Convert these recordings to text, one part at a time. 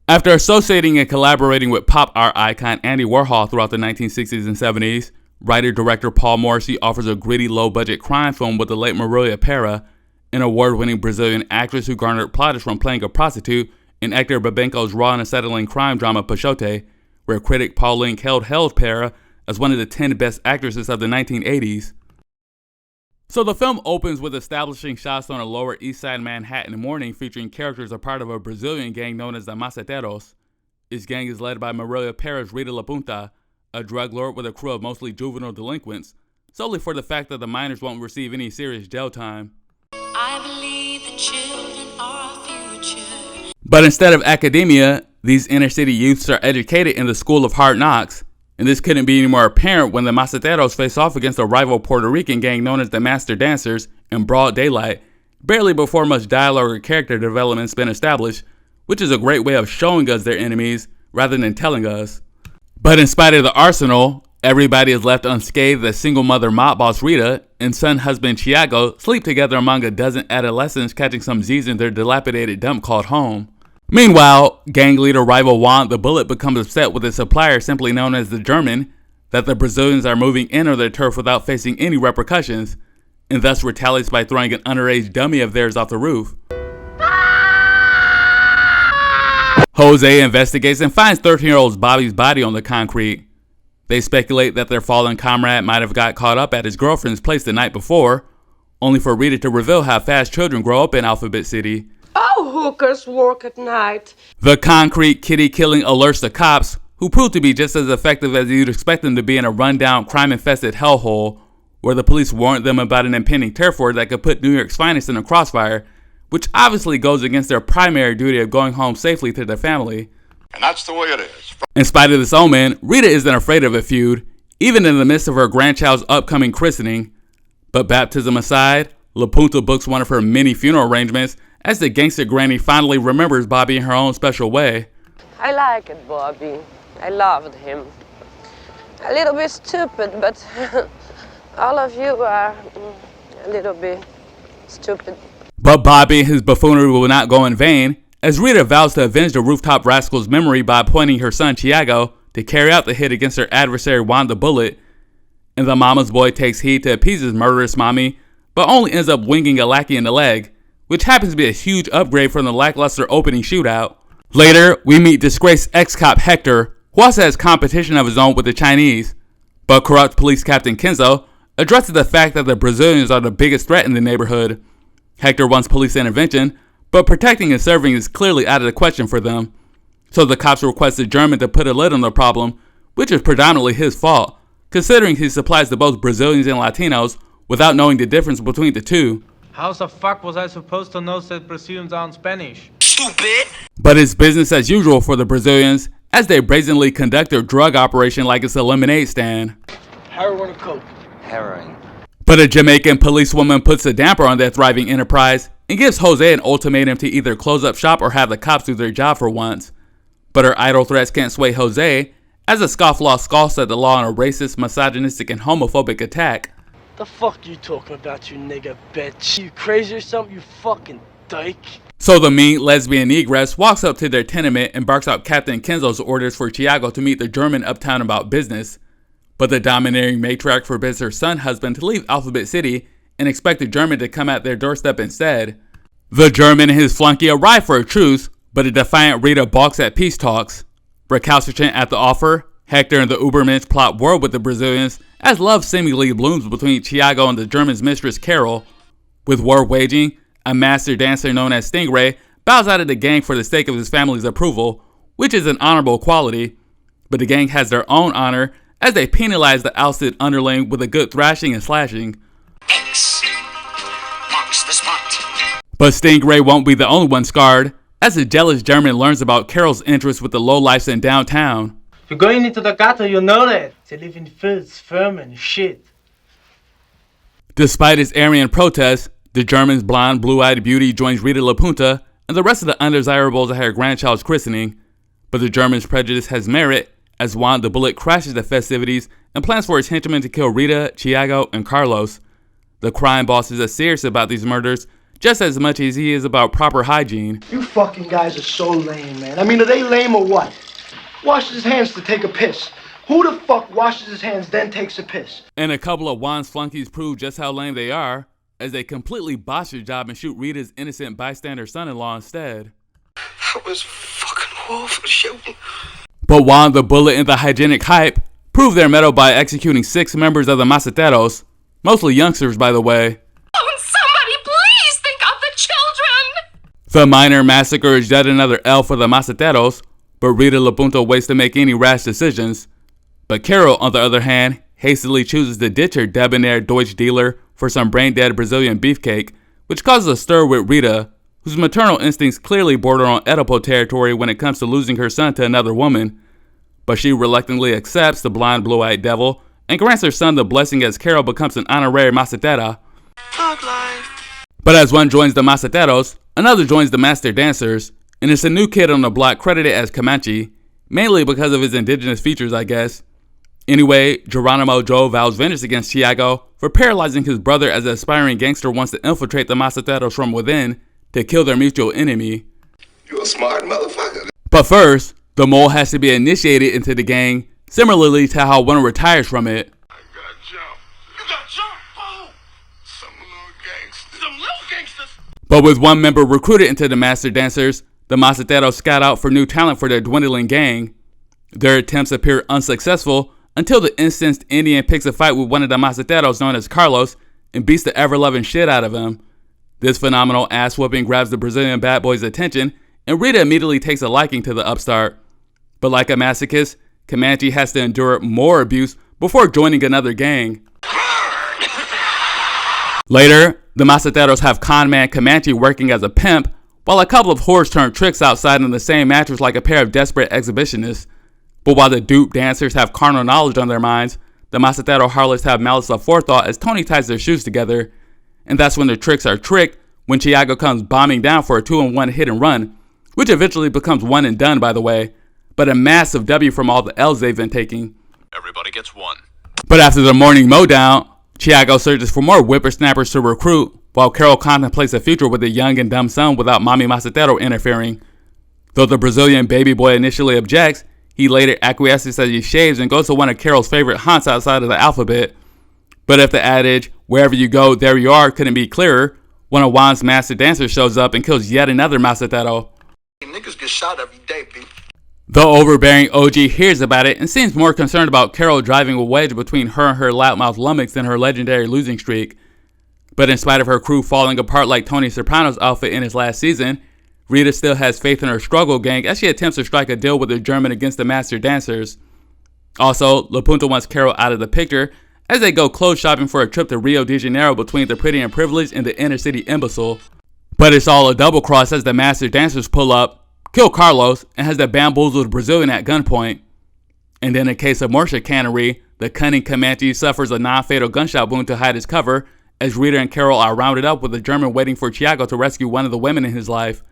After associating and collaborating with pop art icon Andy Warhol throughout the 1960s and 70s, writer-director Paul Morrissey offers a gritty, low-budget crime film with the late Marília Pêra, an award-winning Brazilian actress who garnered plaudits from playing a prostitute in Hector Babenco's raw and acetylene crime drama Pachote, where critic Pauline Kael hailed Pêra as one of the 10 best actresses of the 1980s. So the film opens with establishing shots on a Lower East Side Manhattan morning featuring characters a part of a Brazilian gang known as the Maceteiros. This gang is led by Marília Pêra's Rita La Punta, a drug lord with a crew of mostly juvenile delinquents, solely for the fact that the minors won't receive any serious jail time. I believe the children are our future. But instead of academia, these inner-city youths are educated in the school of hard knocks, and this couldn't be any more apparent when the Maceteiros face off against a rival Puerto Rican gang known as the Master Dancers in broad daylight, barely before much dialogue or character development's been established, which is a great way of showing us their enemies rather than telling us. But in spite of the arsenal, everybody is left unscathed as single mother mob boss Rita and son husband Thiago sleep together among a dozen adolescents catching some Z's in their dilapidated dump called home. Meanwhile, gang leader rival Juan the Bullet becomes upset with his supplier, simply known as the German, that the Brazilians are moving in on their turf without facing any repercussions, and thus retaliates by throwing an underage dummy of theirs off the roof. Jose investigates and finds 13-year-old Bobby's body on the concrete. They speculate that their fallen comrade might have got caught up at his girlfriend's place the night before, only for Rita to reveal how fast children grow up in Alphabet City. Oh, hookers work at night. The concrete kitty killing alerts the cops, who prove to be just as effective as you'd expect them to be in a rundown, crime-infested hellhole, where the police warned them about an impending turf war that could put New York's finest in a crossfire, which obviously goes against their primary duty of going home safely to their family. And that's the way it is. In spite of this omen, Rita isn't afraid of a feud, even in the midst of her grandchild's upcoming christening. But baptism aside, La Punta books one of her many funeral arrangements as the gangster granny finally remembers Bobby in her own special way. I like it, Bobby. I loved him. A little bit stupid, but all of you are a little bit stupid. But Bobby and his buffoonery will not go in vain, as Rita vows to avenge the rooftop rascal's memory by appointing her son Thiago to carry out the hit against her adversary Juan the Bullet, and the mama's boy takes heed to appease his murderous mommy, but only ends up winging a lackey in the leg, which happens to be a huge upgrade from the lackluster opening shootout. Later, we meet disgraced ex-cop Hector, who also has competition of his own with the Chinese, but corrupt police captain Kenzo addresses the fact that the Brazilians are the biggest threat in the neighborhood. Hector wants police intervention, but protecting and serving is clearly out of the question for them. So the cops request the German to put a lid on the problem, which is predominantly his fault, considering he supplies to both Brazilians and Latinos without knowing the difference between the two. How the fuck was I supposed to know that Brazilians aren't Spanish? Stupid! But it's business as usual for the Brazilians, as they brazenly conduct their drug operation like it's a lemonade stand. Heroin or coke? Heroin. But a Jamaican policewoman puts a damper on their thriving enterprise and gives Jose an ultimatum to either close up shop or have the cops do their job for once. But her idle threats can't sway Jose, as a scofflaw scoffs at the law in a racist, misogynistic, and homophobic attack. The fuck you talking about, you nigga bitch? You crazy or something, you fucking dyke? So the mean lesbian negress walks up to their tenement and barks out Captain Kenzo's orders for Thiago to meet the German uptown about business. But the domineering matriarch forbids her son husband to leave Alphabet City and expect the German to come at their doorstep instead. The German and his flunky arrive for a truce, but a defiant Rita balks at peace talks. Recalcitrant at the offer, Hector and the Ubermensch plot war with the Brazilians as love seemingly blooms between Thiago and the German's mistress Carol. With war waging, a master dancer known as Stingray bows out of the gang for the sake of his family's approval, which is an honorable quality. But the gang has their own honor as they penalize the ousted underling with a good thrashing and slashing. X marks the spot. But Stingray won't be the only one scarred, as the jealous German learns about Carol's interest with the lowlifes in downtown. You're going into the gutter, you know that. They live in fields, vermin, and shit. Despite his Aryan protests, the German's blonde, blue-eyed beauty joins Rita La Punta and the rest of the undesirables at her grandchild's christening. But the German's prejudice has merit, as Juan the Bullet crashes the festivities and plans for his henchmen to kill Rita, Thiago, and Carlos. The crime boss is as serious about these murders just as much as he is about proper hygiene. You fucking guys are so lame, man. I mean, are they lame or what? Washes his hands to take a piss. Who the fuck washes his hands then takes a piss? And a couple of Juan's flunkies prove just how lame they are, as they completely botch their job and shoot Rita's innocent bystander son-in-law instead. That was fucking awful shooting. But Juan the Bullet and the hygienic hype prove their mettle by executing 6 members of the Maceteros, mostly youngsters by the way. Oh, somebody please think of the children! The minor massacre is yet another L for the Maceteros, but Rita La Punta waits to make any rash decisions. But Carol, on the other hand, hastily chooses to ditch her debonair Deutsch dealer for some brain-dead Brazilian beefcake, which causes a stir with Rita, whose maternal instincts clearly border on Oedipo territory when it comes to losing her son to another woman. But she reluctantly accepts the blind blue-eyed devil and grants her son the blessing as Carol becomes an honorary Macetera. But as one joins the Maceteros, another joins the master dancers, and it's a new kid on the block credited as Comanche, mainly because of his indigenous features, I guess. Anyway, Geronimo Joe vows vengeance against Tiago for paralyzing his brother as an aspiring gangster wants to infiltrate the Maceteros from within to kill their mutual enemy. You a smart motherfucker. But first, the mole has to be initiated into the gang, similarly to how one retires from it. I got jump. You got jump? Oh, some little gangsters. But with one member recruited into the master dancers, the Maceteros scout out for new talent for their dwindling gang. Their attempts appear unsuccessful until the incensed Indian picks a fight with one of the Maceteros known as Carlos and beats the ever-loving shit out of him. This phenomenal ass-whooping grabs the Brazilian bad boy's attention, and Rita immediately takes a liking to the upstart. But like a masochist, Comanche has to endure more abuse before joining another gang. Later, the Maceteros have conman Comanche working as a pimp, while a couple of whores turn tricks outside in the same mattress like a pair of desperate exhibitionists. But while the dupe dancers have carnal knowledge on their minds, the Macetero harlots have malice aforethought as Tony ties their shoes together. And that's when the tricks are tricked when Tiago comes bombing down for a 2-on-1 hit and run, which eventually becomes one and done by the way, but a massive W from all the L's they've been taking. Everybody gets one. But after the morning mowdown, Tiago searches for more whippersnappers to recruit, while Carol contemplates a future with a young and dumb son without Mommy Macetero interfering. Though the Brazilian baby boy initially objects, he later acquiesces as he shaves and goes to one of Carol's favorite haunts outside of the alphabet. But if the adage, wherever you go, there you are, couldn't be clearer, one of Juan's master dancers shows up and kills yet another Macetero. Niggas get shot every day, B. The overbearing OG hears about it and seems more concerned about Carol driving a wedge between her and her loudmouth lummox than her legendary losing streak. But in spite of her crew falling apart like Tony Soprano's outfit in his last season, Rita still has faith in her struggle gang as she attempts to strike a deal with the German against the master dancers. Also, La Punta wants Carol out of the picture as they go clothes shopping for a trip to Rio de Janeiro between the pretty and privileged and the inner city imbecile. But it's all a double cross as the master dancers pull up, kill Carlos, and has the bamboozled Brazilian at gunpoint. And in a case of more chicanery, the cunning Comanche suffers a non-fatal gunshot wound to hide his cover as Rita and Carol are rounded up with the German waiting for Tiago to rescue one of the women in his life.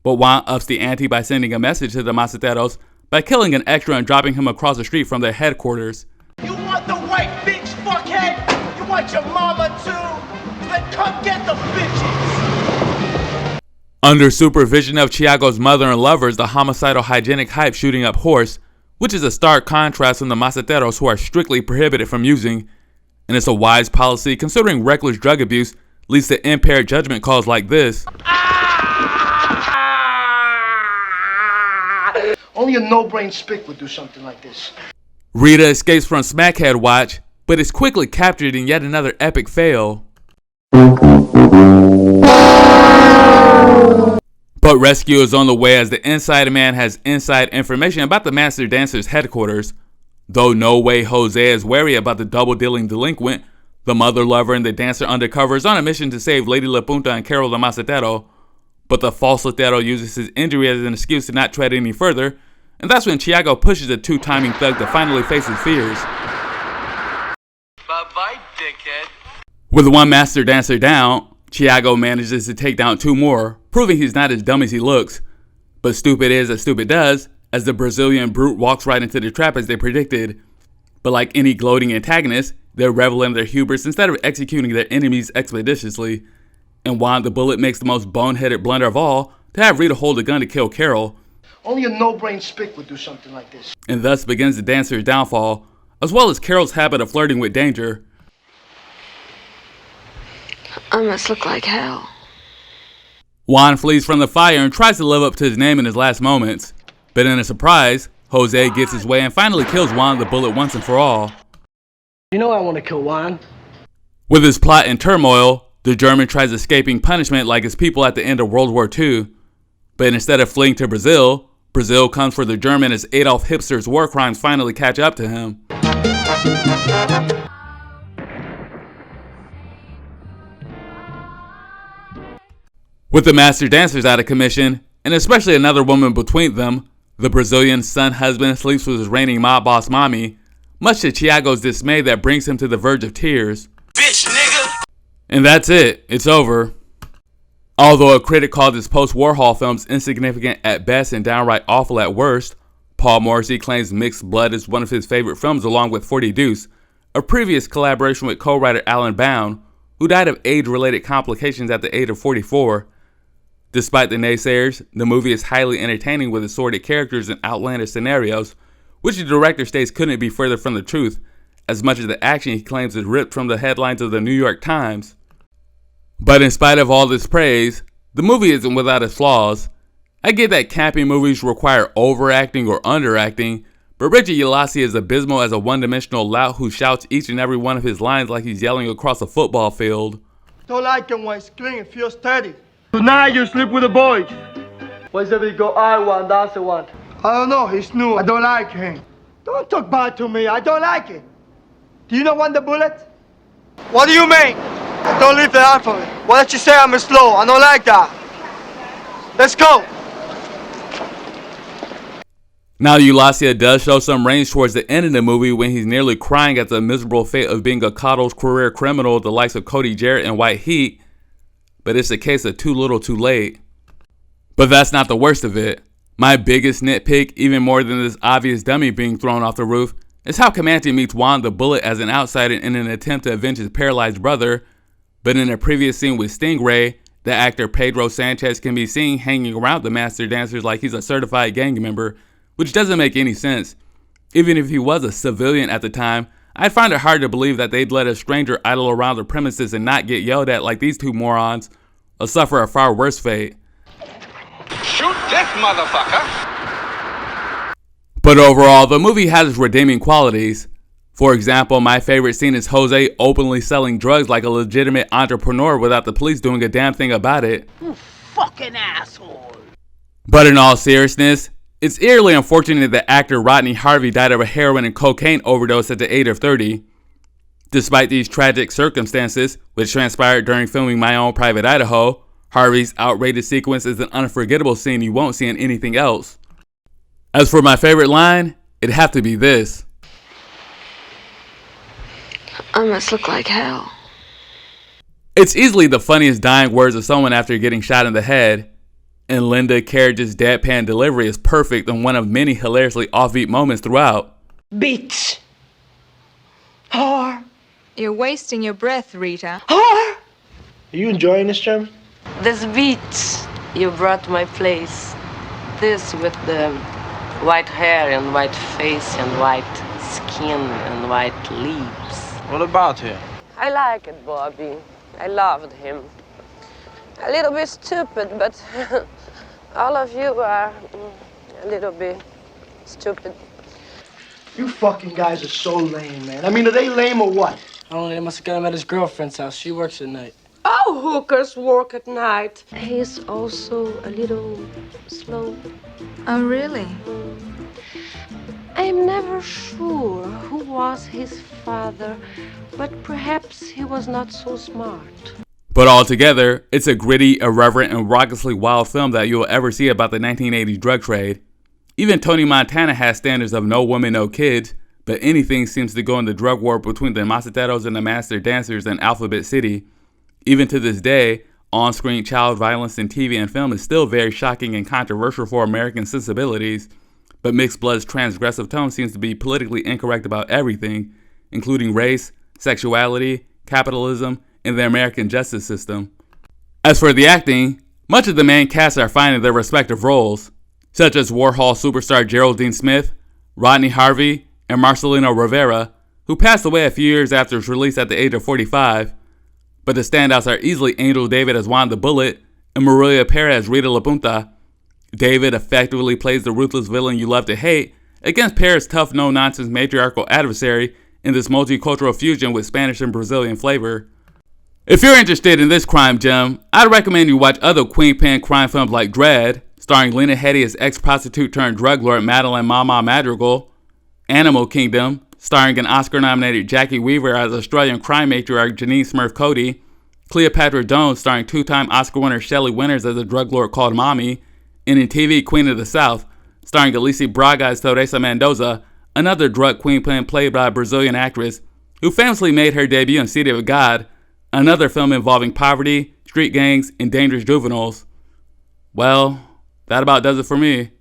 But Juan ups the ante by sending a message to the Maceteros by killing an extra and dropping him across the street from their headquarters. You want the white bitch, fuckhead? You want your mama too? Then come get the bitches! Under supervision of Tiago's mother and lovers, the homicidal hygienic hype shooting up horse, which is a stark contrast from the Maceteros who are strictly prohibited from using. And it's a wise policy considering reckless drug abuse leads to impaired judgment calls like this. Only a no-brain spick would do something like this. Rita escapes from Smackhead watch, but is quickly captured in yet another epic fail. But rescue is on the way as the inside man has inside information about the master dancer's headquarters. Though no way Jose is wary about the double-dealing delinquent, the mother lover and the dancer undercover is on a mission to save Lady La Punta and Carol the Macetero. But the false Latero uses his injury as an excuse to not tread any further, and that's when Tiago pushes the two-timing thug to finally face his fears. Bye-bye, dickhead. With one master dancer down, Tiago manages to take down 2 more, proving he's not as dumb as he looks. But stupid is as stupid does, as the Brazilian brute walks right into the trap as they predicted. But like any gloating antagonist, they revel in their hubris instead of executing their enemies expeditiously. And Juan the Bullet makes the most boneheaded blunder of all to have Rita hold a gun to kill Carol. Only a no-brain spick would do something like this. And thus begins the dancer's downfall, as well as Carol's habit of flirting with danger. I must look like hell. Juan flees from the fire and tries to live up to his name in his last moments. But in a surprise, Jose gets his way and finally kills Juan the Bullet once and for all. You know I want to kill Juan. With his plot in turmoil, the German tries escaping punishment like his people at the end of World War II. But instead of fleeing to Brazil, Brazil comes for the German as Adolf Hitler's war crimes finally catch up to him. With the master dancers out of commission, and especially another woman between them, the Brazilian son husband sleeps with his reigning mob boss mommy, much to Thiago's dismay that brings him to the verge of tears. Bitch, nigga! And that's it, it's over. Although a critic called his post-Warhol films insignificant at best and downright awful at worst, Paul Morrissey claims Mixed Blood is one of his favorite films along with 40 Deuce, a previous collaboration with co-writer Alan Bowne, who died of age-related complications at the age of 44. Despite the naysayers, the movie is highly entertaining with assorted characters and outlandish scenarios, which the director states couldn't be further from the truth, as much as the action he claims is ripped from the headlines of the New York Times. But in spite of all this praise, the movie isn't without its flaws. I get that campy movies require overacting or underacting, but Richard Ulacia is abysmal as a one-dimensional lout who shouts each and every one of his lines like he's yelling across a football field. Don't like him when it's clean, it feels steady. Tonight you sleep with the boys. Where's the go? I want, that's the one. I don't know, he's new, I don't like him. Don't talk bad to me, I don't like it. Do you know Juan the Bullet? What do you mean? Don't leave the alphabet. Why don't you say I'm slow? I don't like that. Let's go. Now Ulacia does show some range towards the end of the movie when he's nearly crying at the miserable fate of being a coddled career criminal the likes of Cody Jarrett and White Heat, but it's a case of too little too late. But that's not the worst of it. My biggest nitpick, even more than this obvious dummy being thrown off the roof, is how Comanche meets Juan the Bullet as an outsider in an attempt to avenge his paralyzed brother, but in a previous scene with Stingray, the actor Pedro Sanchez can be seen hanging around the master dancers like he's a certified gang member, which doesn't make any sense. Even if he was a civilian at the time, I'd find it hard to believe that they'd let a stranger idle around the premises and not get yelled at like these two morons, or suffer a far worse fate. Shoot this motherfucker! But overall, the movie has its redeeming qualities. For example, my favorite scene is Jose openly selling drugs like a legitimate entrepreneur without the police doing a damn thing about it. You fucking asshole! But in all seriousness, it's eerily unfortunate that actor Rodney Harvey died of a heroin and cocaine overdose at the age of 30. Despite these tragic circumstances, which transpired during filming My Own Private Idaho, Harvey's outrageous sequence is an unforgettable scene you won't see in anything else. As for my favorite line, it'd have to be this. I must look like hell. It's easily the funniest dying words of someone after getting shot in the head, and Linda Kerridge's deadpan delivery is perfect and one of many hilariously offbeat moments throughout. Bitch. Whore. You're wasting your breath, Rita. Whore. Are you enjoying this, German? This beach you brought my place. This with the white hair and white face and white skin and white lips. What about him? I like it, Bobby. I loved him. A little bit stupid, but all of you are a little bit stupid. You fucking guys are so lame, man. I mean, are they lame or what? I don't know, they must have got him at his girlfriend's house. She works at night. Oh, hookers work at night. He's also a little slow. Oh, really? I'm never sure who was his father, but perhaps he was not so smart. But altogether, it's a gritty, irreverent, and raucously wild film that you'll ever see about the 1980s drug trade. Even Tony Montana has standards of no woman, no kids, but anything seems to go in the drug war between the Maceteros and the Master Dancers in Alphabet City. Even to this day, on-screen child violence in TV and film is still very shocking and controversial for American sensibilities, but Mixed Blood's transgressive tone seems to be politically incorrect about everything, including race, sexuality, capitalism, and the American justice system. As for the acting, much of the main cast are fine in their respective roles, such as Warhol superstar Geraldine Smith, Rodney Harvey, and Marcelino Rivera, who passed away a few years after its release at the age of 45. But the standouts are easily Angel David as Juan the Bullet and Marília Pêra as Rita La Punta. David effectively plays the ruthless villain you love to hate against Pêra's tough, no-nonsense matriarchal adversary in this multicultural fusion with Spanish and Brazilian flavor. If you're interested in this crime gem, I'd recommend you watch other Queenpin crime films like Dread, starring Lena Headey as ex-prostitute turned drug lord Madeline Mama Madrigal, Animal Kingdom, starring an Oscar-nominated Jackie Weaver as Australian crime matriarch Janine Smurf Cody, Cleopatra Jones starring two-time Oscar winner Shelley Winters as a drug lord called Mommy, and in TV Queen of the South, starring Alicia Braga as Teresa Mendoza, another drug queenpin played by a Brazilian actress who famously made her debut in City of God, another film involving poverty, street gangs, and dangerous juveniles. Well, that about does it for me.